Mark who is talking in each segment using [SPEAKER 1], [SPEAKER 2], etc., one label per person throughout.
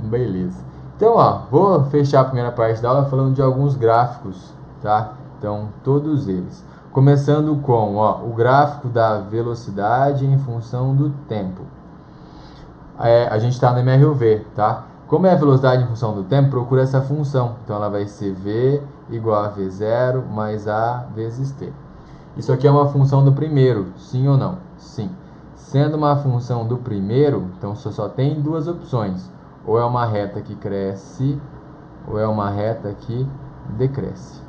[SPEAKER 1] Beleza. Então, ó, vou fechar a primeira parte da aula falando de alguns gráficos, tá? Então, todos eles. Começando com, ó, o gráfico da velocidade em função do tempo. A gente está no MRUV, tá? Como é a velocidade em função do tempo, procura essa função. Então, ela vai ser V igual a V0 mais A vezes T. Isso aqui é uma função do primeiro, sim ou não? Sim. Sendo uma função do primeiro, então só tem duas opções. Ou é uma reta que cresce, ou é uma reta que decresce.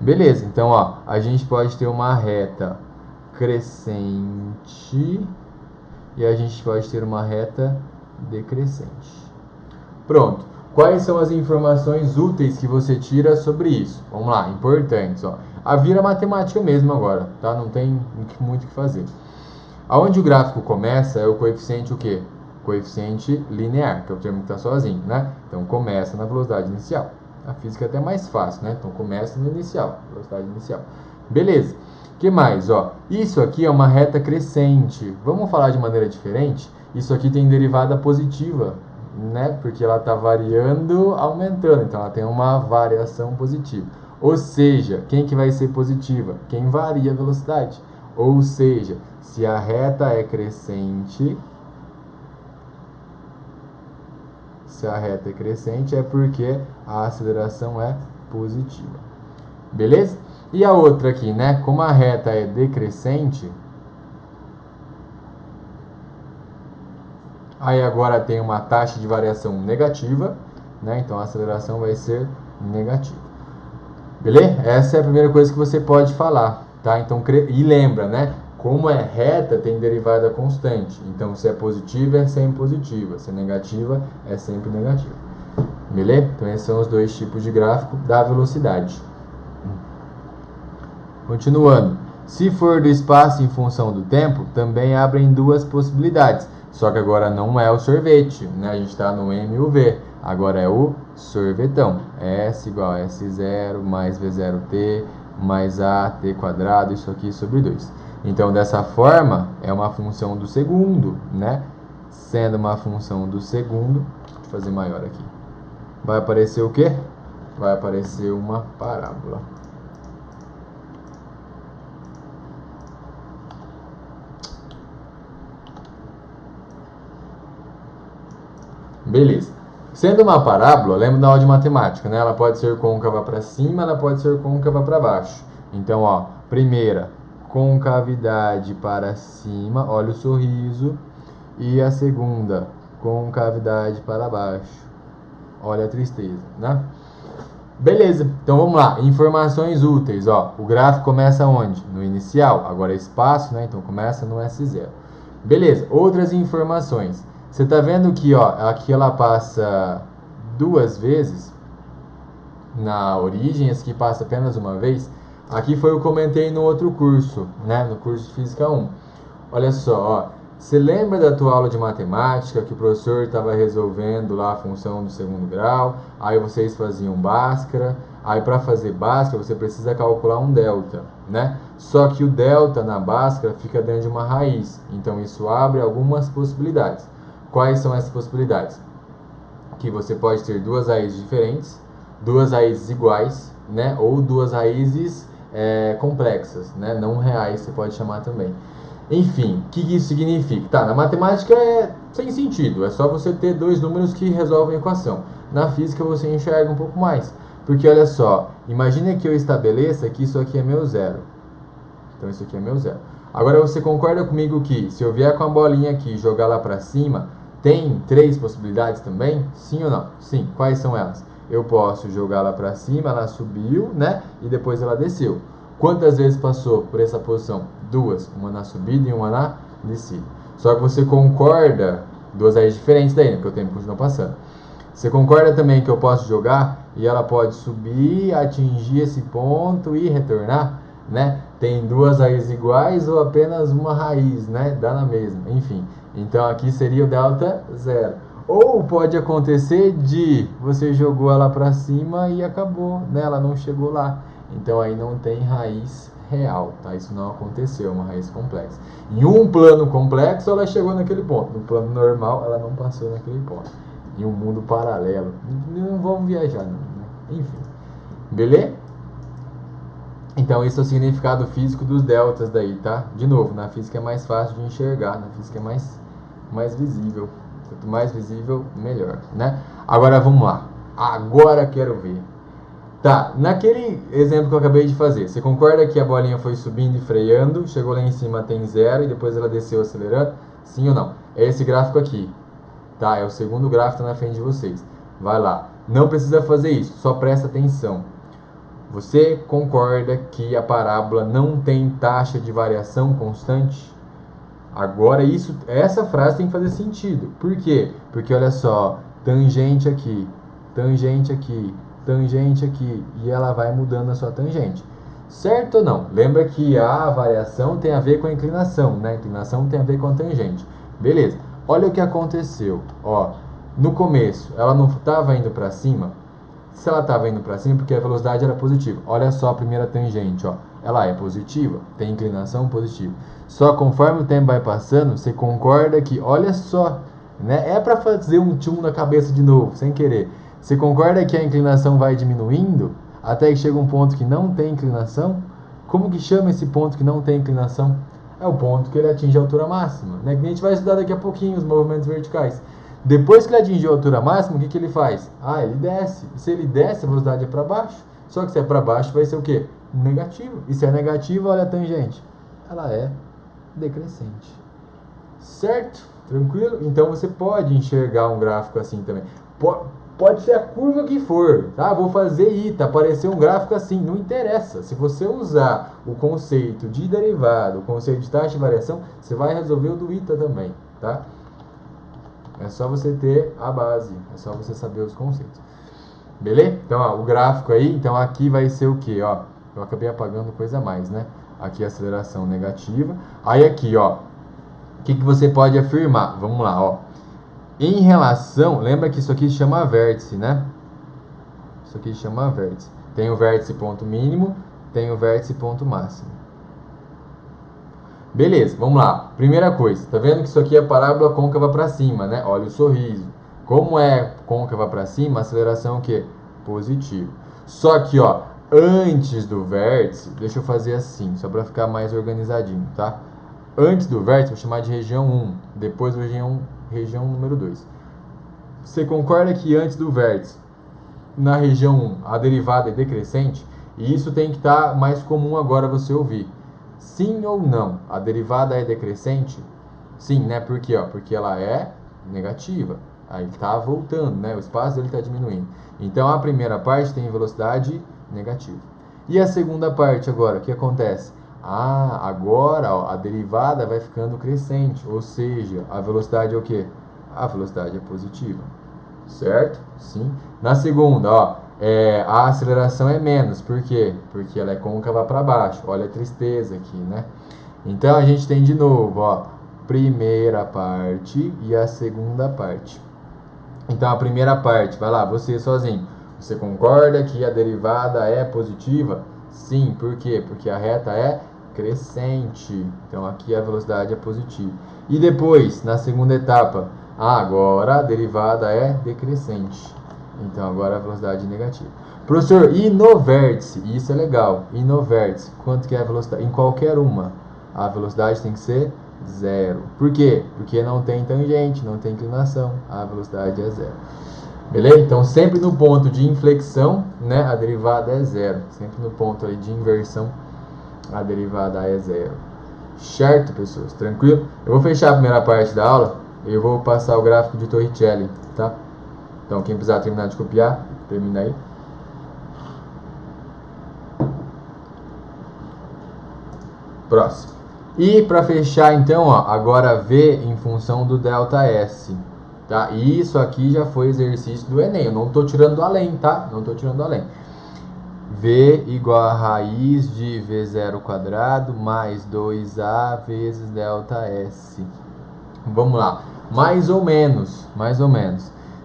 [SPEAKER 1] Beleza, então ó, a gente pode ter uma reta crescente e a gente pode ter uma reta decrescente. Pronto. Quais são as informações úteis que você tira sobre isso? Vamos lá, importantes. Ó. A vira matemática mesmo agora, tá? Não tem muito o que fazer. Aonde o gráfico começa é o coeficiente o quê? Coeficiente linear, que é o termo que está sozinho, né? Então começa na velocidade inicial. A física é até mais fácil, né? Então começa no inicial, velocidade inicial. Beleza. O que mais? Ó, isso aqui é uma reta crescente. Vamos falar de maneira diferente? Isso aqui tem derivada positiva, né? Porque ela está variando, aumentando. Então ela tem uma variação positiva. Ou seja, quem que vai ser positiva? Quem varia a velocidade. Ou seja, se a reta é crescente, é porque a aceleração é positiva. Beleza? E a outra aqui, né? Como a reta é decrescente, aí agora tem uma taxa de variação negativa, né? Então a aceleração vai ser negativa. Beleza? Essa é a primeira coisa que você pode falar, tá? Então, e lembra, né? Como é reta, tem derivada constante. Então, se é positiva, é sempre positiva. Se é negativa, é sempre negativa. Beleza? Então, esses são os dois tipos de gráfico da velocidade. Continuando. Se for do espaço em função do tempo, também abrem duas possibilidades. Só que agora não é o sorvete, né? A gente está no MUV. Agora é o sorvetão. S igual a S0 mais V0t mais AT quadrado, isso aqui sobre 2. Então, dessa forma, é uma função do segundo, né? Sendo uma função do segundo, deixa eu fazer maior aqui. Vai aparecer o quê? Vai aparecer uma parábola. Beleza. Sendo uma parábola, lembra da aula de matemática, né? Ela pode ser côncava para cima, ela pode ser côncava para baixo. Então, ó, primeira, concavidade para cima, olha o sorriso. E a segunda, concavidade para baixo, olha a tristeza, né? Beleza, então vamos lá, informações úteis, ó. O gráfico começa onde? No inicial, agora é espaço, né? Então começa no S0. Beleza, outras informações. Você está vendo que ó, aqui ela passa duas vezes na origem, esse aqui passa apenas uma vez. Aqui foi o que eu comentei no outro curso, né? No curso de Física 1. Olha só, ó. Você lembra da tua aula de matemática que o professor estava resolvendo lá a função do segundo grau? Aí vocês faziam Bhaskara. Aí para fazer Bhaskara você precisa calcular um delta, né? Só que o delta na Bhaskara fica dentro de uma raiz. Então isso abre algumas possibilidades. Quais são essas possibilidades? Que você pode ter duas raízes diferentes, duas raízes iguais, né? Ou duas raízes complexas, né? Não reais, você pode chamar também. Enfim, o que isso significa? Tá, na matemática é sem sentido, é só você ter dois números que resolvem a equação. Na física você enxerga um pouco mais, porque olha só, imagina que eu estabeleça que isso aqui é meu zero. Então isso aqui é meu zero. Agora você concorda comigo que se eu vier com a bolinha aqui e jogar lá pra cima, tem três possibilidades também? Sim ou não? Sim. Quais são elas? Eu posso jogar lá pra cima, ela subiu, né? E depois ela desceu. Quantas vezes passou por essa posição? Duas. Uma na subida e uma na descida. Só que você concorda, duas raízes diferentes daí, né? Porque o tempo continua passando. Você concorda também que eu posso jogar e ela pode subir, atingir esse ponto e retornar, né? Tem duas raízes iguais ou apenas uma raiz, né? Dá na mesma, enfim. Então aqui seria o delta zero. Ou pode acontecer de você jogou ela para cima e acabou, né? Ela não chegou lá. Então aí não tem raiz real, tá? Isso não aconteceu, é uma raiz complexa. Em um plano complexo, ela chegou naquele ponto. No plano normal, ela não passou naquele ponto. Em um mundo paralelo. Não vamos viajar, não, né? Enfim. Beleza? Então, isso é o significado físico dos deltas daí, tá? De novo, na física é mais fácil de enxergar, na física é mais visível. Quanto mais visível, melhor, né? Agora, vamos lá. Agora quero ver. Tá, naquele exemplo que eu acabei de fazer, você concorda que a bolinha foi subindo e freando, chegou lá em cima tem 0 e depois ela desceu acelerando? Sim ou não? É esse gráfico aqui, tá? É o segundo gráfico que tá na frente de vocês. Vai lá. Não precisa fazer isso, só presta atenção. Você concorda que a parábola não tem taxa de variação constante? Agora, essa frase tem que fazer sentido. Por quê? Porque olha só, tangente aqui, tangente aqui, tangente aqui, e ela vai mudando a sua tangente. Certo ou não? Lembra que a variação tem a ver com a inclinação, né? A inclinação tem a ver com a tangente. Beleza. Olha o que aconteceu. Ó, no começo, ela não estava indo para cima. Se ela estava indo para cima, porque a velocidade era positiva. Olha só a primeira tangente, ó. Ela é positiva, tem inclinação positiva. Só conforme o tempo vai passando, você concorda que, olha só, né? É para fazer um tchum na cabeça de novo, sem querer. Você concorda que a inclinação vai diminuindo até que chega um ponto que não tem inclinação? Como que chama esse ponto que não tem inclinação? É o ponto que ele atinge a altura máxima, né? Que a gente vai estudar daqui a pouquinho os movimentos verticais. Depois que ele atingiu a altura máxima, o que ele faz? Ah, ele desce. E se ele desce, a velocidade é para baixo. Só que se é para baixo, vai ser o quê? Negativo. E se é negativo, olha a tangente. Ela é decrescente. Certo? Tranquilo? Então você pode enxergar um gráfico assim também. Pode ser a curva que for, tá? Vou fazer ITA, aparecer um gráfico assim, não interessa. Se você usar o conceito de derivada, o conceito de taxa de variação, você vai resolver o do ITA também, tá? É só você ter a base, é só você saber os conceitos. Beleza? Então, ó, o gráfico aí, então aqui vai ser o que, ó? Eu acabei apagando coisa a mais, né? Aqui a aceleração negativa. Aí aqui, ó, o que você pode afirmar? Vamos lá, ó. Em relação, lembra que isso aqui se chama vértice, né? Isso aqui se chama vértice. Tem o vértice ponto mínimo, tem o vértice ponto máximo. Beleza, vamos lá. Primeira coisa, tá vendo que isso aqui é parábola côncava para cima, né? Olha o sorriso. Como é côncava para cima, a aceleração é o quê? Positiva. Só que, ó, antes do vértice, deixa eu fazer assim, só para ficar mais organizadinho, tá? Antes do vértice, vou chamar de região 1, depois região número 2. Você concorda que antes do vértice, na região 1, a derivada é decrescente? E isso tem que estar mais comum agora você ouvir. Sim ou não? A derivada é decrescente? Sim, né? Por quê? Porque ela é negativa. Aí está voltando, né? O espaço dele está diminuindo. Então a primeira parte tem velocidade negativa. E a segunda parte agora, o que acontece? Ah, agora ó, a derivada vai ficando crescente, ou seja, a velocidade é o quê? A velocidade é positiva, certo? Sim. Na segunda, ó, a aceleração é menos, por quê? Porque ela é côncava para baixo, olha a tristeza aqui, né? Então a gente tem de novo, ó, primeira parte e a segunda parte. Então a primeira parte, vai lá, você sozinho, você concorda que a derivada é positiva? Sim, por quê? Porque a reta é crescente, então aqui a velocidade é positiva. E depois, na segunda etapa, agora a derivada é decrescente, então agora a velocidade é negativa. Professor, e no vértice? Isso é legal, e no vértice, quanto que é a velocidade? Em qualquer uma, a velocidade tem que ser 0. Por quê? Porque não tem tangente, não tem inclinação, a velocidade é 0. Beleza? Então sempre no ponto de inflexão, né, a derivada é 0. Sempre no ponto aí de inversão, a derivada é 0. Certo, pessoas? Tranquilo? Eu vou fechar a primeira parte da aula e eu vou passar o gráfico de Torricelli, tá? Então quem precisar terminar de copiar, termina aí. Próximo. E para fechar então, ó, agora V em função do ΔS, tá? E isso aqui já foi exercício do Enem, eu não estou tirando do além, tá? Não estou tirando do além. V igual a raiz de V0² mais 2A vezes ΔS. Vamos lá, mais ou menos.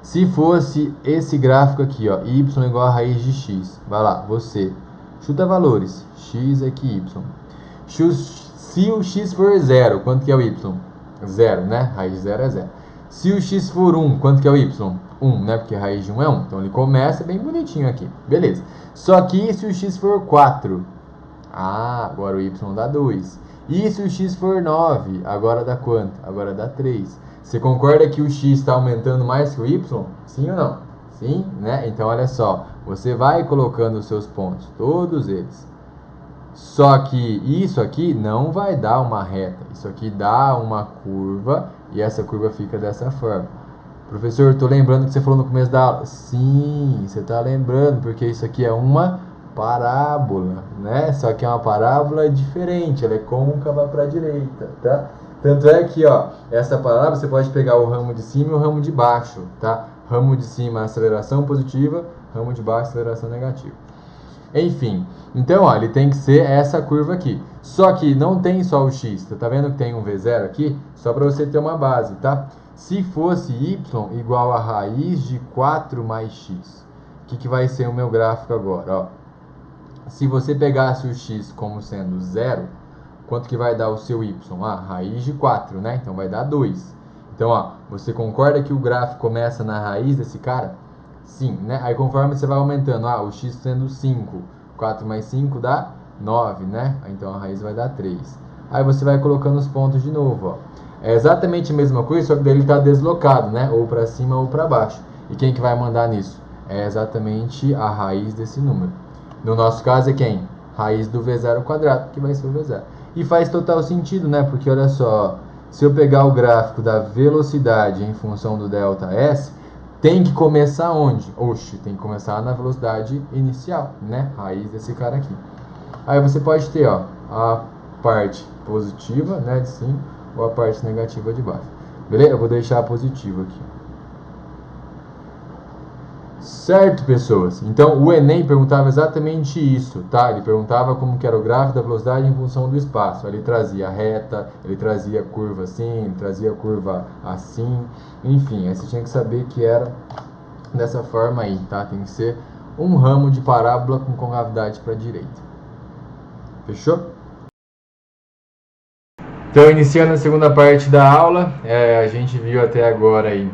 [SPEAKER 1] Se fosse esse gráfico aqui, ó, y igual a raiz de x, vai lá, você Chuta valores. X aqui, Y. Se o X for 0, quanto que é o Y? 0, né? Raiz de 0 é 0. Se o X for 1, quanto que é o Y? 1, né? Porque a raiz de 1 é 1. Então ele começa bem bonitinho aqui. Beleza. Só que se o X for 4, agora o Y dá 2. E se o X for 9, agora dá quanto? Agora dá 3. Você concorda que o X está aumentando mais que o Y? Sim ou não? Sim, né? Então olha só. Você vai colocando os seus pontos, todos eles. Só que isso aqui não vai dar uma reta. Isso aqui dá uma curva e essa curva fica dessa forma. Professor, estou lembrando que você falou no começo da aula. Sim, você está lembrando, porque isso aqui é uma parábola, né? Só que é uma parábola diferente, ela é côncava para a direita, tá? Tanto é que, ó, essa parábola você pode pegar o ramo de cima e o ramo de baixo, tá? Ramo de cima, aceleração positiva, ramo de baixo, aceleração negativa. Enfim, então, ó, ele tem que ser essa curva aqui. Só que não tem só o x, tá vendo que tem um V0 aqui? Só para você ter uma base, tá? Se fosse y igual a raiz de 4 mais x, o que vai ser o meu gráfico agora? Ó, se você pegasse o x como sendo 0, quanto que vai dar o seu y? Raiz de 4, né? Então vai dar 2. Então, ó, você concorda que o gráfico começa na raiz desse cara? Sim, né? Aí conforme você vai aumentando, o x sendo 5, 4 mais 5 dá 9, né? Então a raiz vai dar 3. Aí você vai colocando os pontos de novo, ó. É exatamente a mesma coisa, só que daí ele está deslocado, né? Ou para cima ou para baixo. E quem que vai mandar nisso? É exatamente a raiz desse número. No nosso caso é quem? Raiz do V0 quadrado, que vai ser o V0. E faz total sentido, né? Porque olha só, se eu pegar o gráfico da velocidade em função do ΔS, tem que começar onde? Oxe, tem que começar na velocidade inicial, né? Raiz desse cara aqui. Aí você pode ter, ó, a parte positiva, né, de cima, ou a parte negativa de baixo. Beleza? Eu vou deixar positivo aqui. Certo, pessoas? Então, o Enem perguntava exatamente isso, tá? Ele perguntava como que era o gráfico da velocidade em função do espaço. Ele trazia reta, ele trazia curva assim, ele trazia curva assim. Enfim, aí você tinha que saber que era dessa forma aí, tá? Tem que ser um ramo de parábola com concavidade para a direita. Fechou? Então, iniciando a segunda parte da aula, a gente viu até agora aí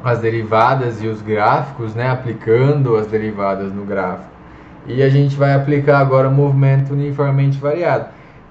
[SPEAKER 1] as derivadas e os gráficos, né, aplicando as derivadas no gráfico. E a gente vai aplicar agora o movimento uniformemente variado.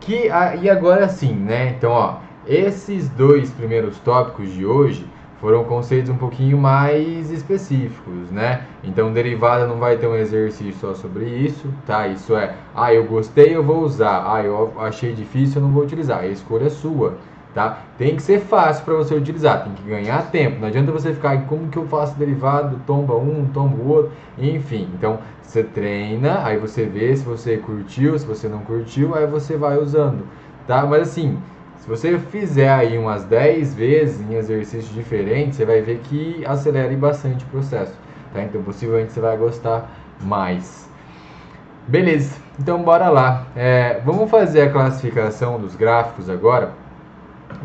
[SPEAKER 1] E agora sim, né? Então, ó, esses dois primeiros tópicos de hoje foram conceitos um pouquinho mais específicos, né? Então, derivada não vai ter um exercício só sobre isso, tá? Isso é, eu gostei, eu vou usar. Eu achei difícil, eu não vou utilizar. A escolha é sua. Tá? Tem que ser fácil para você utilizar, tem que ganhar tempo. Não adianta você ficar, como que eu faço derivado, tomba um, tomba o outro, enfim. Então, você treina, aí você vê se você curtiu, se você não curtiu, aí você vai usando, tá? Mas assim, se você fizer aí umas 10 vezes em exercícios diferentes, você vai ver que acelera bastante o processo, tá? Então, possivelmente você vai gostar mais. Beleza, então bora lá. Vamos fazer a classificação dos gráficos agora.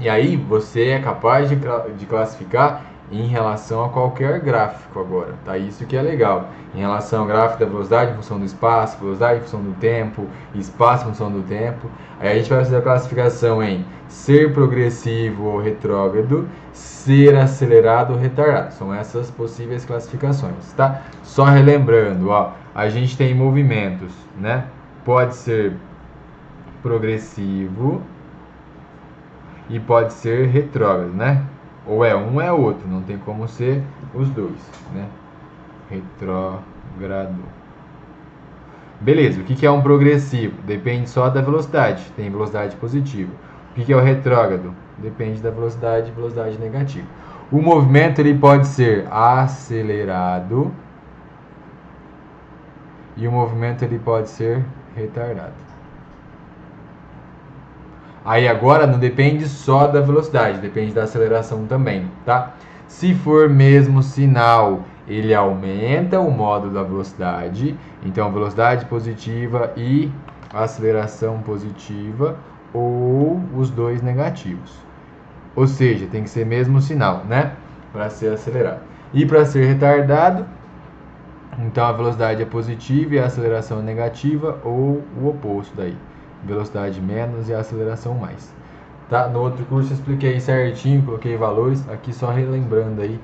[SPEAKER 1] E aí você é capaz de classificar em relação a qualquer gráfico agora, tá? Isso que é legal. Em relação ao gráfico da velocidade em função do espaço, velocidade em função do tempo, espaço em função do tempo. Aí a gente vai fazer a classificação em ser progressivo ou retrógrado, ser acelerado ou retardado. São essas possíveis classificações, tá? Só relembrando, ó, a gente tem movimentos, né? Pode ser progressivo e pode ser retrógrado, né? Ou é um ou é outro, não tem como ser os dois, né? Retrógrado. Beleza, o que é um progressivo? Depende só da velocidade, tem velocidade positiva. O que é o retrógrado? Depende da velocidade negativa. O movimento ele pode ser acelerado e o movimento ele pode ser retardado. Aí agora não depende só da velocidade, depende da aceleração também, tá? Se for mesmo sinal, ele aumenta o módulo da velocidade, então velocidade positiva e aceleração positiva, ou os dois negativos. Ou seja, tem que ser mesmo sinal, né? Para ser acelerado. E para ser retardado, Então a velocidade é positiva e a aceleração é negativa, ou o oposto daí. Velocidade menos e a aceleração mais. Tá? No outro curso eu expliquei certinho, coloquei valores, aqui só relembrando aí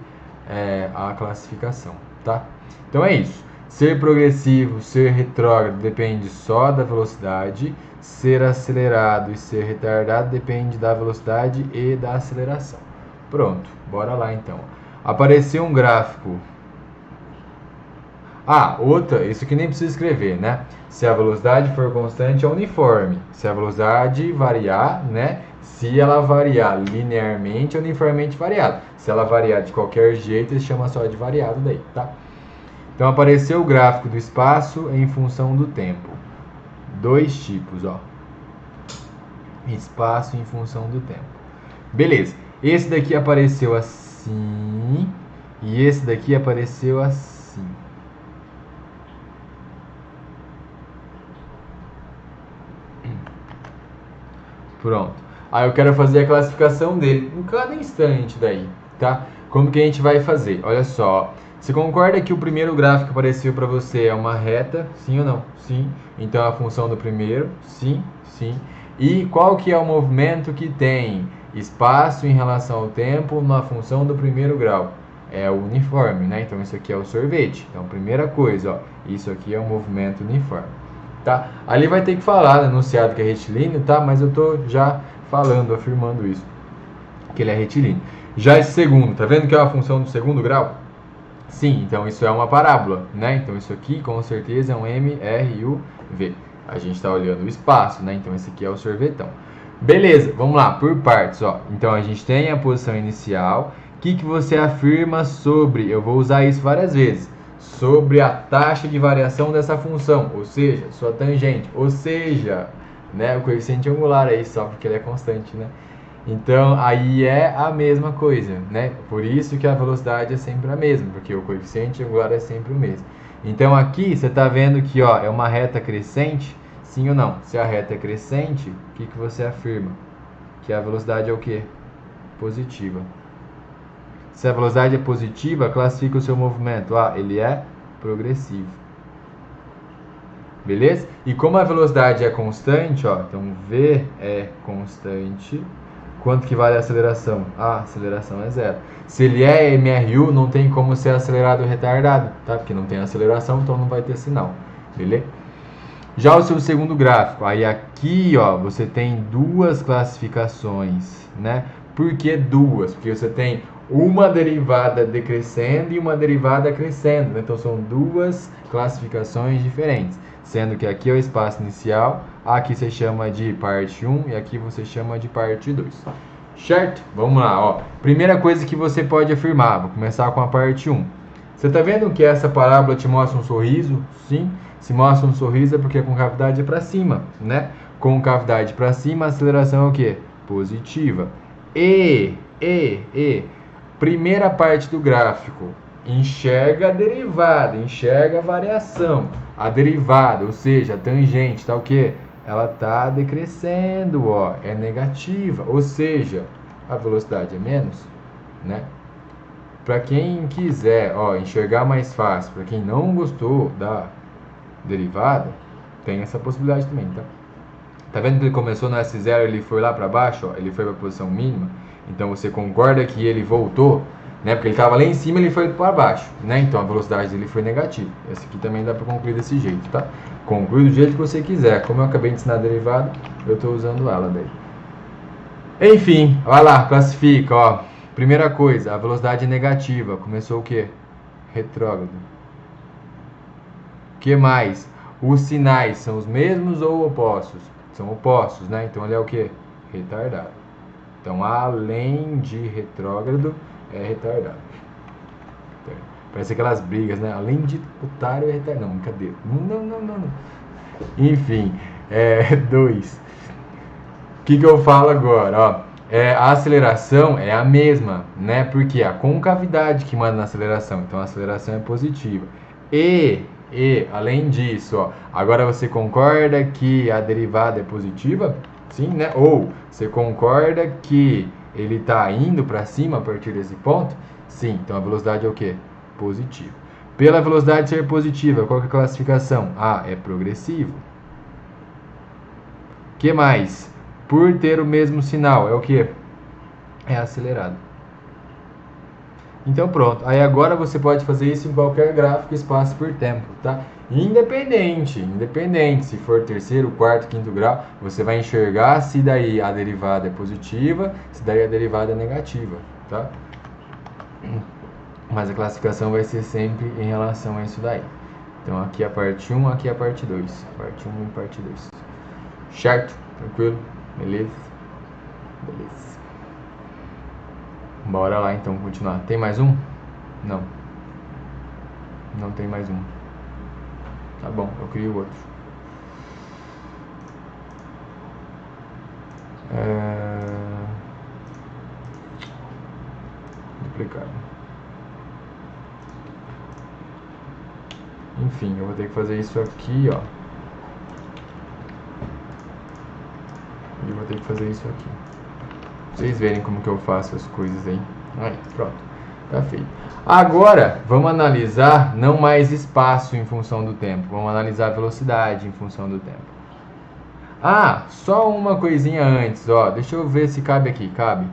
[SPEAKER 1] a classificação, tá? Então é isso. Ser progressivo, ser retrógrado depende só da velocidade, ser acelerado e ser retardado depende da velocidade e da aceleração. Pronto, bora lá então. Apareceu um gráfico. Outra, isso aqui nem precisa escrever, né? Se a velocidade for constante, é uniforme. Se a velocidade variar, né? Se ela variar linearmente, é uniformemente variado. Se ela variar de qualquer jeito, ele chama só de variado daí, tá? Então apareceu o gráfico do espaço em função do tempo. Dois tipos, ó. Espaço em função do tempo. Beleza. Esse daqui apareceu assim e esse daqui apareceu assim. Pronto. Aí eu quero fazer a classificação dele em cada instante daí, tá? Como que a gente vai fazer? Olha só. Você concorda que o primeiro gráfico que apareceu para você é uma reta? Sim ou não? Sim. Então a função do primeiro? Sim, sim. E qual que é o movimento que tem espaço em relação ao tempo na função do primeiro grau? É o uniforme, né? Então isso aqui é o sorvete. Então primeira coisa, ó, isso aqui é um movimento uniforme. Tá? Ali vai ter que falar no enunciado que é retilíneo, tá? Mas eu tô já falando, afirmando isso, que ele é retilíneo. Já esse segundo, tá vendo que é uma função do segundo grau? Sim, então isso é uma parábola, né? Então isso aqui com certeza é um M, R e U, V. A gente está olhando o espaço, né? Então esse aqui é o sorvetão. Beleza, vamos lá, por partes, ó. Então a gente tem a posição inicial. O que você afirma sobre? Eu vou usar isso várias vezes. Sobre a taxa de variação dessa função, ou seja, sua tangente, ou seja, né, o coeficiente angular aí, só porque ele é constante, né? Então, aí é a mesma coisa, né? Por isso que a velocidade é sempre a mesma, porque o coeficiente angular é sempre o mesmo. Então, aqui você está vendo que ó, é uma reta crescente, sim ou não? Se a reta é crescente, o que você afirma? Que a velocidade é o quê? Positiva. Se a velocidade é positiva, classifica o seu movimento. Ele é progressivo. Beleza? E como a velocidade é constante, ó, então V é constante. Quanto que vale a aceleração? A aceleração é zero. Se ele é MRU, não tem como ser acelerado ou retardado, tá? Porque não tem aceleração, então não vai ter sinal. Beleza? Já o seu segundo gráfico, aí aqui, ó, você tem duas classificações, né? Por que duas? Porque você tem uma derivada decrescendo e uma derivada crescendo, né? Então são duas classificações diferentes, sendo que aqui é o espaço inicial, aqui você chama de parte 1 e aqui você chama de parte 2. Certo? Vamos lá, ó. Primeira coisa que você pode afirmar, vou começar com a parte 1. Você está vendo que essa parábola te mostra um sorriso? Sim. Se mostra um sorriso é porque a concavidade é para cima, né? Concavidade para cima, a aceleração é o quê? Positiva. Primeira parte do gráfico, enxerga a derivada, enxerga a variação. A derivada, ou seja, a tangente, tá o quê? Ela tá decrescendo, ó, é negativa, ou seja, a velocidade é menos, né? Para quem quiser, ó, enxergar mais fácil, para quem não gostou da derivada, tem essa possibilidade também, tá? Tá vendo que ele começou no S0, ele foi lá para baixo, ó, ele foi para a posição mínima. Então você concorda que ele voltou, né? Porque ele estava lá em cima, ele foi para baixo, né? Então a velocidade dele foi negativa. Esse aqui também dá para concluir desse jeito, tá? Conclui do jeito que você quiser. Como eu acabei de ensinar a derivada, eu estou usando ela daí. Enfim, vai lá, classifica, ó. Primeira coisa, a velocidade é negativa. Começou o quê? Retrógrado. O que mais? Os sinais são os mesmos ou opostos? São opostos, né? Então ele é o quê? Retardado. Então, além de retrógrado, é retardado. Parece aquelas brigas, né? Além de otário, é retardado. Não, brincadeira. Não. Enfim, 2. O que eu falo agora? Ó, a aceleração é a mesma, né? Porque a concavidade que manda na aceleração. Então, a aceleração é positiva. Além disso, ó, agora você concorda que a derivada é positiva? Sim, né? Ou você concorda que ele está indo para cima a partir desse ponto? Sim, então a velocidade é o quê? Positiva. Pela velocidade ser positiva, qual que é a classificação? Ah, é progressivo. O que mais? Por ter o mesmo sinal, é o que? É acelerado. Então pronto, aí agora você pode fazer isso em qualquer gráfico espaço por tempo, tá? Independente, se for terceiro, quarto, quinto grau, você vai enxergar se daí a derivada é positiva, se daí a derivada é negativa, tá? Mas a classificação vai ser sempre em relação a isso daí. Então aqui é a parte 1, aqui é a parte 2. Parte 1 e parte 2. Certo? Tranquilo? Beleza? Beleza. Bora lá então continuar. Tem mais um? Não. Não tem mais um. Tá bom, eu crio outro. Duplicado. Enfim, eu vou ter que fazer isso aqui, ó. E eu vou ter que fazer isso aqui. Pra vocês verem como que eu faço as coisas aí. Aí, pronto. Tá feito. Agora, vamos analisar não mais espaço em função do tempo. Vamos analisar velocidade em função do tempo. Ah, só uma coisinha antes, ó. Deixa eu ver se cabe aqui. Cabe.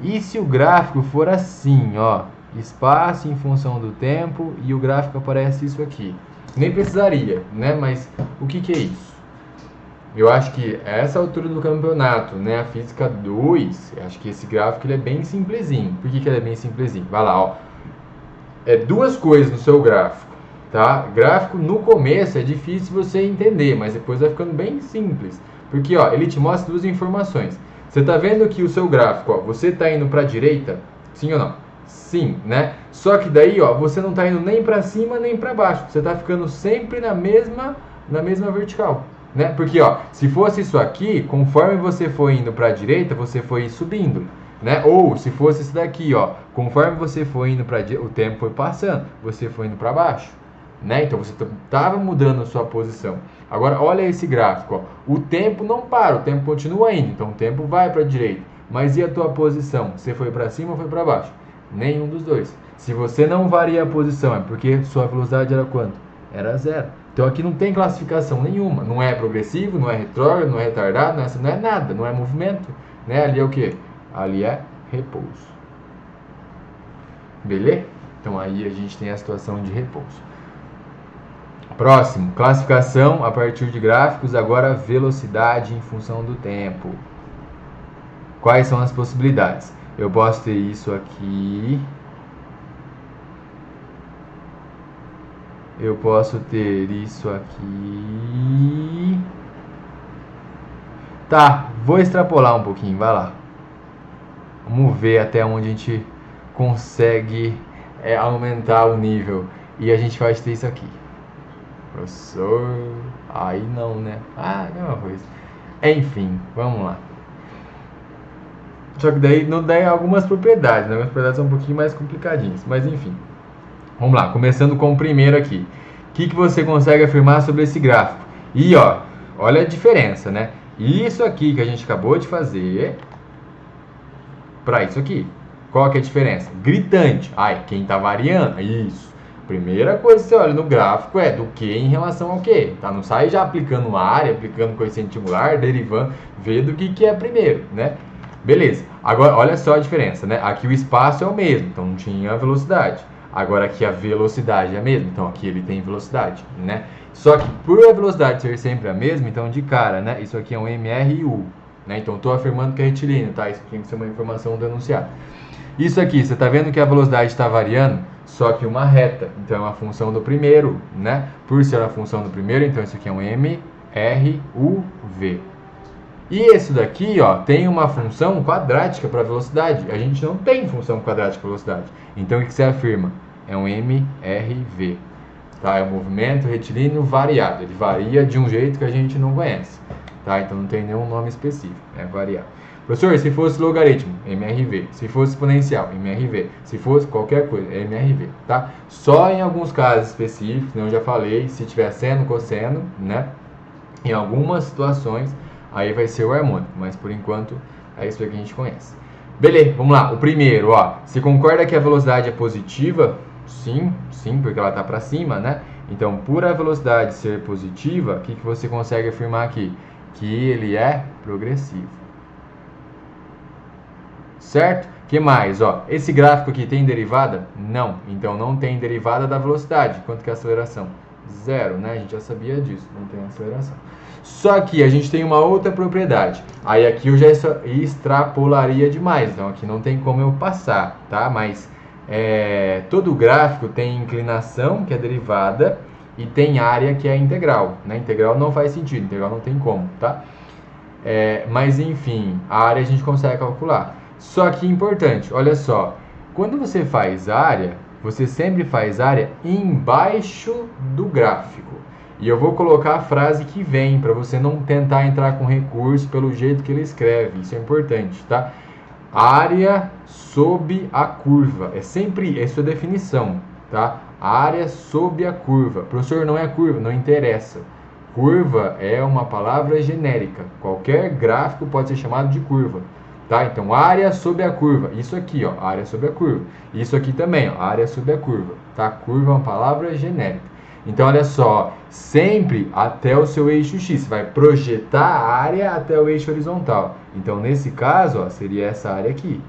[SPEAKER 1] E se o gráfico for assim, ó. Espaço em função do tempo e o gráfico aparece isso aqui. Nem precisaria, né? Mas o que é isso? Eu acho que a essa altura do campeonato, né, a física 2, acho que esse gráfico ele é bem simplesinho. Por que ele é bem simplesinho? Vai lá, ó. É duas coisas no seu gráfico, tá? Gráfico no começo é difícil você entender, mas depois vai ficando bem simples. Porque, ó, ele te mostra duas informações. Você tá vendo que o seu gráfico, ó, você tá indo para a direita? Sim ou não? Sim, né? Só que daí, ó, você não tá indo nem para cima nem para baixo. Você tá ficando sempre na mesma vertical. Né? Porque, ó, se fosse isso aqui, conforme você for indo para a direita, você foi subindo, né? Ou se fosse isso daqui, ó, conforme você for indo para o tempo foi passando, você foi indo para baixo, né? Então você estava mudando a sua posição. Agora, olha esse gráfico, ó. O tempo não para, o tempo continua indo, então o tempo vai para a direita. Mas e a tua posição? Você foi para cima ou foi para baixo? Nenhum dos dois. Se você não varia a posição, é porque sua velocidade era quanto? Era zero. Então aqui não tem classificação nenhuma, não é progressivo, não é retrógrado, não é retardado, não é nada, não é movimento, né? Ali é o que? Ali é repouso. Beleza? Então aí a gente tem a situação de repouso. Próximo, classificação a partir de gráficos, agora velocidade em função do tempo. Quais são as possibilidades? Eu posso ter isso aqui. Eu posso ter isso aqui. Tá, vou extrapolar um pouquinho, vai lá. Vamos ver até onde a gente consegue aumentar o nível. E a gente vai ter isso aqui. Professor, aí não, né? Ah, não é uma coisa. Enfim, vamos lá. Só que daí não dá algumas propriedades, né? Algumas propriedades são um pouquinho mais complicadinhas, mas enfim. Vamos lá, começando com o primeiro aqui. O que você consegue afirmar sobre esse gráfico? E ó, olha a diferença, né? Isso aqui que a gente acabou de fazer para isso aqui. Qual que é a diferença? Gritante. Ai, quem tá variando? Isso. Primeira coisa que você olha no gráfico é do que em relação ao que. Tá? Não sai já aplicando área, aplicando coeficiente angular, derivando, vê do que é primeiro, né? Beleza. Agora, olha só a diferença, né? Aqui o espaço é o mesmo, então não tinha a velocidade. Agora aqui a velocidade é a mesma, então aqui ele tem velocidade, né? Só que por a velocidade ser sempre a mesma, então de cara, né? Isso aqui é um MRU, né? Então estou afirmando que é retilíneo, tá? Isso tem que ser uma informação do enunciado. Isso aqui, você está vendo que a velocidade está variando, só que uma reta, então é uma função do primeiro, né? Por ser a função do primeiro, então isso aqui é um MRUV. E esse daqui, ó, tem uma função quadrática para velocidade. A gente não tem função quadrática para velocidade. Então o que você afirma? É um MRV. Tá? É um movimento retilíneo variado. Ele varia de um jeito que a gente não conhece. Tá? Então não tem nenhum nome específico. É variado. Professor, se fosse logaritmo, MRV. Se fosse exponencial, MRV. Se fosse qualquer coisa, MRV. Tá? Só em alguns casos específicos, eu já falei, se tiver seno, cosseno, né? Em algumas situações, aí vai ser o harmônico. Mas por enquanto, é isso que a gente conhece. Beleza, vamos lá. O primeiro, ó. Se concorda que a velocidade é positiva, Sim, sim, porque ela está para cima, né? Então, por a velocidade ser positiva, o que você consegue afirmar aqui? Que ele é progressivo. Certo? Que mais? Ó, esse gráfico aqui tem derivada? Não. Então, não tem derivada da velocidade. Quanto que é a aceleração? Zero, né? A gente já sabia disso. Não tem aceleração. Só que a gente tem uma outra propriedade. Aí aqui eu já extrapolaria demais. Então, aqui não tem como eu passar, tá? Mas todo gráfico tem inclinação, que é derivada, e tem área, que é integral. Né? Integral não faz sentido. Integral não tem como, tá? Mas, enfim, a área a gente consegue calcular. Só que importante, olha só, quando você faz área, você sempre faz área embaixo do gráfico. E eu vou colocar a frase que vem, para você não tentar entrar com recurso pelo jeito que ele escreve. Isso é importante, tá? Área sob a curva. É sempre essa a definição, tá? Área sob a curva. Professor, não é curva, não interessa. Curva é uma palavra genérica. Qualquer gráfico pode ser chamado de curva. Tá? Então, área sobre a curva. Isso aqui, ó, área sobre a curva. Isso aqui também, ó, área sobre a curva. Tá? Curva é uma palavra genérica. Então, olha só, sempre até o seu eixo X. Você vai projetar a área até o eixo horizontal. Então, nesse caso, ó, seria essa área aqui.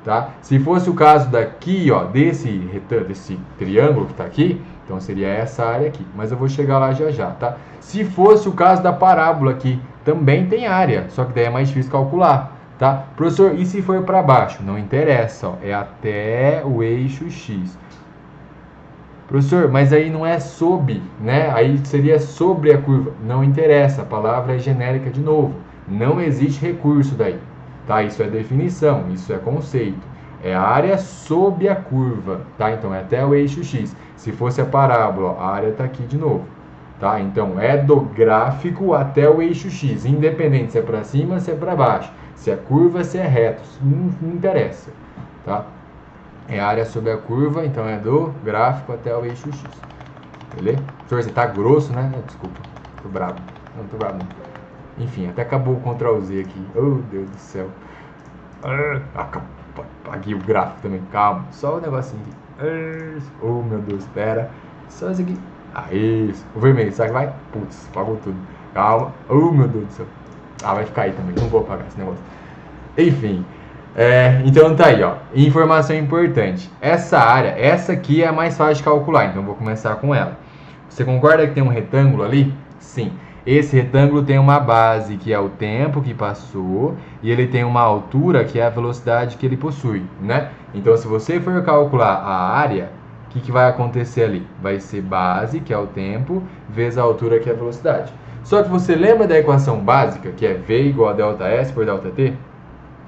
[SPEAKER 1] Tá? Se fosse o caso daqui, ó, desse triângulo que está aqui, então seria essa área aqui. Mas eu vou chegar lá já já, tá? Se fosse o caso da parábola aqui, também tem área, só que daí é mais difícil calcular. Tá? Professor, e se for para baixo? Não interessa, ó, é até o eixo X. Professor, mas aí não é sob, né? Aí seria sobre a curva. Não interessa, a palavra é genérica de novo. Não existe recurso daí. Tá? Isso é definição, isso é conceito. É a área sob a curva, tá? Então é até o eixo X. Se fosse a parábola, a área está aqui de novo. Tá? Então é do gráfico até o eixo X, independente se é para cima ou se é para baixo. Se é curva, se é reto, não interessa, tá? É a área sobre a curva, então é do gráfico até o eixo X. Beleza? Professor, você tá grosso, né? Desculpa, tô bravo. Não tô bravo, não. Enfim, até acabou o Ctrl Z aqui. Oh, Deus do céu. Apaguei o gráfico também, calma. Só o negocinho aqui. Oh, meu Deus, espera. Só isso aqui. Isso. O vermelho, será que vai? Putz, apagou tudo. Calma. Oh, meu Deus do céu. Vai ficar aí também, não vou apagar esse negócio. Enfim, então tá aí, ó. Informação importante. Essa área, essa aqui é a mais fácil de calcular, então vou começar com ela. Você concorda que tem um retângulo ali? Sim. Esse retângulo tem uma base, que é o tempo que passou, e ele tem uma altura, que é a velocidade que ele possui, né? Então, se você for calcular a área, o que vai acontecer ali? Vai ser base, que é o tempo, vezes a altura, que é a velocidade. Só que você lembra da equação básica, que é V igual a ΔS por ΔT?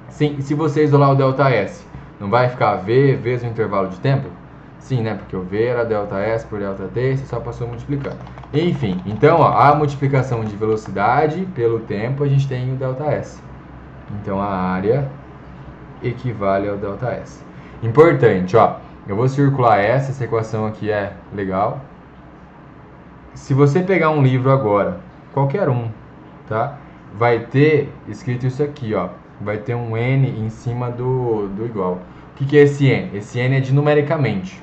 [SPEAKER 1] Sim, e se você isolar o ΔS, não vai ficar V vezes o intervalo de tempo? Sim, né? Porque o V era ΔS por ΔT, você só passou a multiplicar. Enfim, então, ó, a multiplicação de velocidade pelo tempo, a gente tem o ΔS. Então, a área equivale ao ΔS. Importante, ó, eu vou circular essa equação aqui é legal. Se você pegar um livro agora, qualquer um, tá? Vai ter escrito isso aqui, ó. Vai ter um N em cima do igual. O que é esse N? Esse N é de numericamente.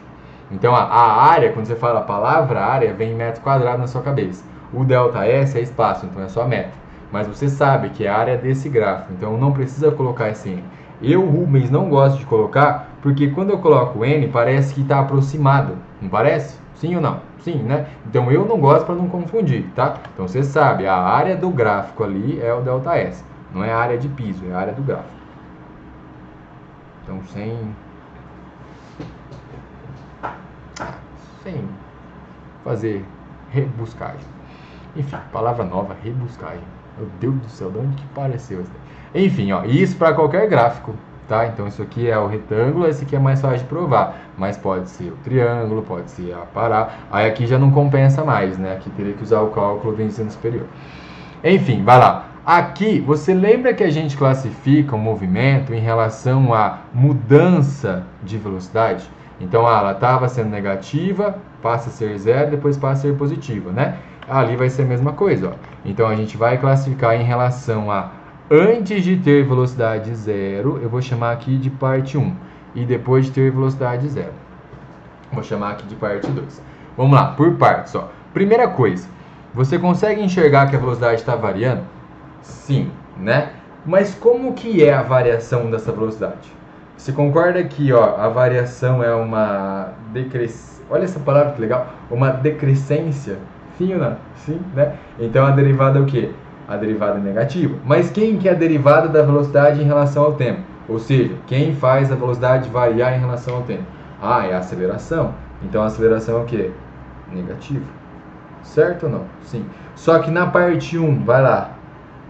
[SPEAKER 1] Então, a área, quando você fala a palavra área, vem em metro quadrado na sua cabeça. O ΔS é espaço, então é só metro. Mas você sabe que é a área desse gráfico, então não precisa colocar esse N. Eu, Rubens, não gosto de colocar, porque quando eu coloco o N, parece que está aproximado. Não parece? Sim ou não? Sim, né? Então eu não gosto para não confundir, tá? Então você sabe, a área do gráfico ali é o ΔS. Não é a área de piso, é a área do gráfico. Então sem fazer rebuscagem. Enfim, palavra nova, rebuscagem. Meu Deus do céu, de onde que apareceu isso? Enfim, ó, isso para qualquer gráfico, tá? Então isso aqui é o retângulo, esse aqui é mais fácil de provar, mas pode ser o triângulo, pode ser a parábola. Aí aqui já não compensa mais, né? Aqui teria que usar o cálculo do ensino superior. Enfim, vai lá. Aqui, você lembra que a gente classifica o movimento em relação à mudança de velocidade? Então, ela estava sendo negativa, passa a ser zero, depois passa a ser positiva, né? Ali vai ser a mesma coisa, ó. Então, a gente vai classificar em relação a antes de ter velocidade zero, eu vou chamar aqui de parte 1, e depois de ter velocidade zero. Vou chamar aqui de parte 2. Vamos lá, por partes, ó. Primeira coisa, você consegue enxergar que a velocidade está variando? Sim, né? Mas como que é a variação dessa velocidade? Você concorda que, ó, a variação é uma decrescência? Olha essa palavra que legal, uma decrescência. Sim ou não? Sim, né? Então a derivada é o quê? A derivada é negativa. Mas quem que é a derivada da velocidade em relação ao tempo? Ou seja, quem faz a velocidade variar em relação ao tempo? Ah, é a aceleração. Então a aceleração é o quê? Negativo. Certo ou não? Sim. Só que na parte 1, vai lá.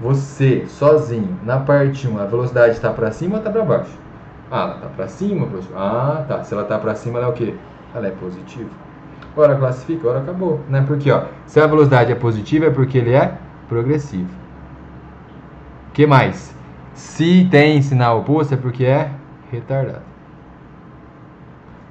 [SPEAKER 1] Você, sozinho, na parte 1, a velocidade está para cima ou está para baixo? Ah, ela está para cima, professor. Ah, tá. Se ela está para cima, ela é o quê? Ela é positiva. Ora classifica, ora acabou. Né? Porque, ó, se a velocidade é positiva, é porque ele é progressivo. O que mais? Se tem sinal oposto, é porque é retardado.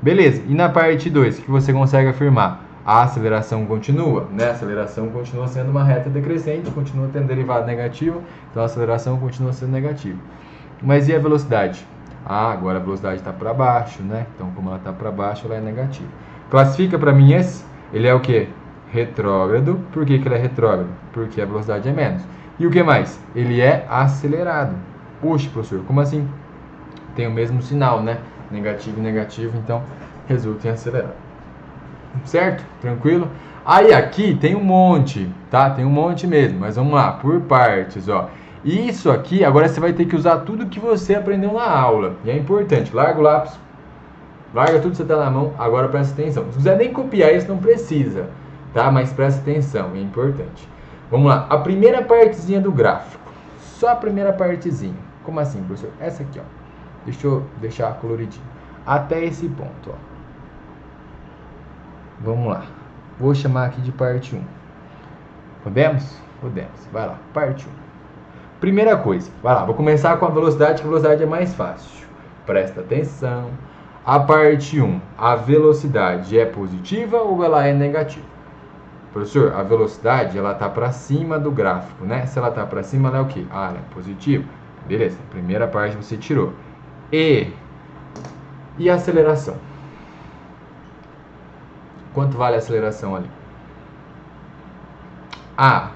[SPEAKER 1] Beleza. E na parte 2, o que você consegue afirmar? A aceleração continua, né? A aceleração continua sendo uma reta decrescente, continua tendo derivada negativa, então a aceleração continua sendo negativa. Mas e a velocidade? Ah, agora a velocidade está para baixo, né? Então, como ela está para baixo, ela é negativa. Classifica para mim esse. Ele é o quê? Retrógrado. Por que ele é retrógrado? Porque a velocidade é menos. E o que mais? Ele é acelerado. Puxa, professor, como assim? Tem o mesmo sinal, né? Negativo e negativo, então resulta em acelerado. Certo? Tranquilo? Aí aqui tem um monte, tá? Tem um monte mesmo, mas vamos lá, por partes, ó. Isso aqui, agora você vai ter que usar tudo que você aprendeu na aula. E é importante, larga o lápis, larga tudo que você tá na mão, agora presta atenção. Se quiser nem copiar isso, não precisa, tá? Mas presta atenção, é importante. Vamos lá, a primeira partezinha do gráfico. Só a primeira partezinha. Como assim, professor? Essa aqui, ó. Deixa eu deixar coloridinho. Até esse ponto, ó. Vamos lá. Vou chamar aqui de parte 1. Podemos? Podemos. Vai lá, parte 1. Primeira coisa, vai lá, vou começar com a velocidade, que a velocidade é mais fácil. Presta atenção. A parte 1, a velocidade é positiva ou ela é negativa? Professor, a velocidade, ela tá para cima do gráfico, né? Se ela tá para cima, ela é o quê? Ah, ela é positiva. Beleza, primeira parte você tirou. E a aceleração? Quanto vale a aceleração ali? Ah,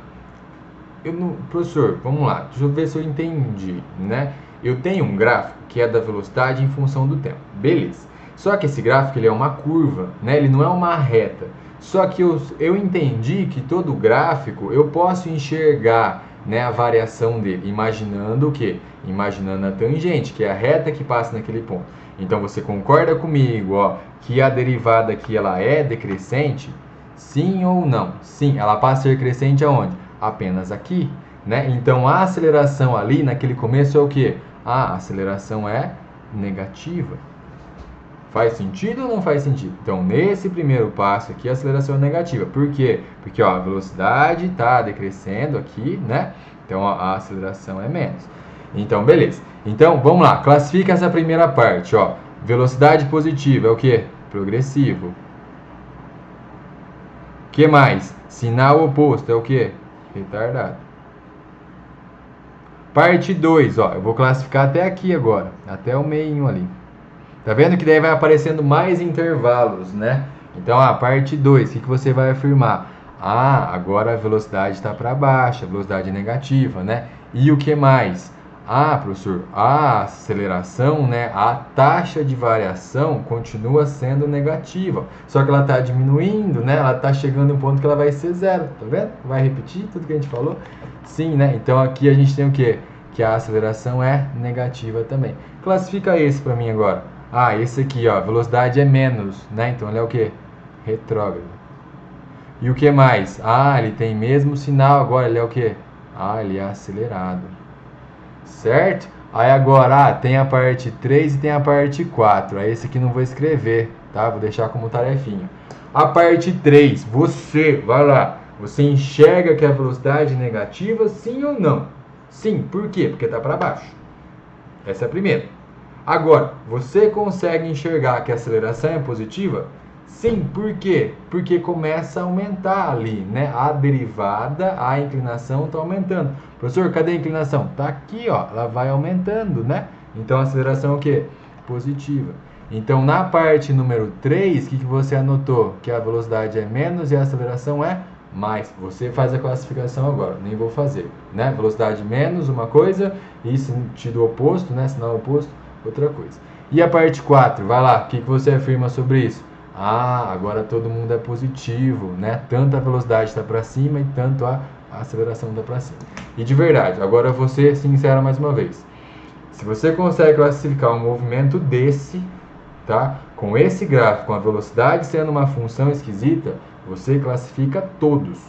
[SPEAKER 1] professor, vamos lá, deixa eu ver se eu entendi, né? Eu tenho um gráfico que é da velocidade em função do tempo, beleza. Só que esse gráfico ele é uma curva, né? Ele não é uma reta. Só que eu entendi que todo gráfico eu posso enxergar, né, a variação dele, imaginando o quê? Imaginando a tangente, que é a reta que passa naquele ponto. Então você concorda comigo, ó, que a derivada aqui ela é decrescente? Sim ou não? Sim, ela passa a ser crescente aonde? Apenas aqui, né? Então a aceleração ali naquele começo é o quê? A aceleração é negativa. Faz sentido ou não faz sentido? Então, nesse primeiro passo aqui, a aceleração é negativa. Por quê? Porque ó, a velocidade está decrescendo aqui, né? Então, ó, a aceleração é menos. Então, beleza. Então, vamos lá. Classifica essa primeira parte, ó. Velocidade positiva é o quê? Progressivo. O que mais? Sinal oposto é o quê? Retardado. Parte 2, ó. Eu vou classificar até aqui agora. Até o meinho ali. Tá vendo que daí vai aparecendo mais intervalos, né? Então, a parte 2, o que você vai afirmar? Ah, agora a velocidade está para baixo, a velocidade é negativa, né? E o que mais? Ah, professor, a aceleração, né? A taxa de variação continua sendo negativa. Só que ela está diminuindo, né? Ela está chegando em um ponto que ela vai ser zero, tá vendo? Vai repetir tudo que a gente falou? Sim, né? Então, aqui a gente tem o quê? Que a aceleração é negativa também. Classifica esse para mim agora. Ah, esse aqui, ó, velocidade é menos, né? Então ele é o quê? Retrógrado. E o que mais? Ah, ele tem mesmo sinal, agora ele é o quê? Ah, ele é acelerado. Certo? Aí agora, tem a parte 3 e tem a parte 4. Aí esse aqui não vou escrever, tá? Vou deixar como tarefinha. A parte 3, você, vai lá. Você enxerga que a velocidade é negativa, sim ou não? Sim, por quê? Porque tá para baixo. Essa é a primeira. Agora, você consegue enxergar que a aceleração é positiva? Sim, por quê? Porque começa a aumentar ali, né? A derivada, a inclinação está aumentando. Professor, cadê a inclinação? Está aqui, ó, ela vai aumentando, né? Então a aceleração é o quê? Positiva. Então, na parte número 3, o que você anotou? Que a velocidade é menos e a aceleração é mais. Você faz a classificação agora, nem vou fazer, né? Velocidade menos uma coisa e sentido oposto, né? Sinal oposto, outra coisa. E a parte 4, vai lá, o que você afirma sobre isso? Ah, agora todo mundo é positivo, né? Tanto a velocidade está para cima e tanto a aceleração está para cima. E de verdade, agora eu vou ser sincero mais uma vez. Se você consegue classificar um movimento desse, tá? Com esse gráfico, com a velocidade sendo uma função esquisita, você classifica todos,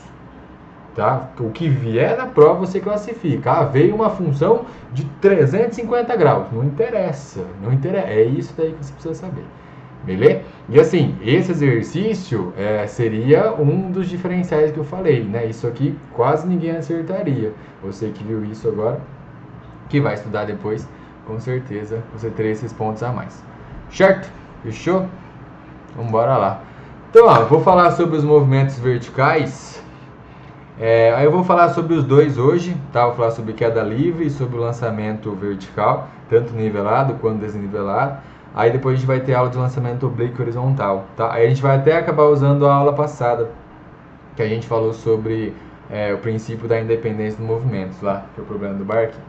[SPEAKER 1] tá? O que vier na prova você classifica. Ah, veio uma função de 350 graus. Não interessa, não interessa. É isso daí que você precisa saber. Beleza? E assim, esse exercício seria um dos diferenciais que eu falei, né? Isso aqui quase ninguém acertaria. Você que viu isso agora, que vai estudar depois, com certeza você teria esses pontos a mais. Certo? Fechou? Vamos embora lá. Então, ó, eu vou falar sobre os movimentos verticais. Aí eu vou falar sobre os dois hoje, tá? Vou falar sobre queda livre e sobre o lançamento vertical, tanto nivelado quanto desnivelado. Aí depois a gente vai ter aula de lançamento oblíquo e horizontal, tá? Aí a gente vai até acabar usando a aula passada, que a gente falou sobre o princípio da independência do movimento, lá, que é o problema do barquinho.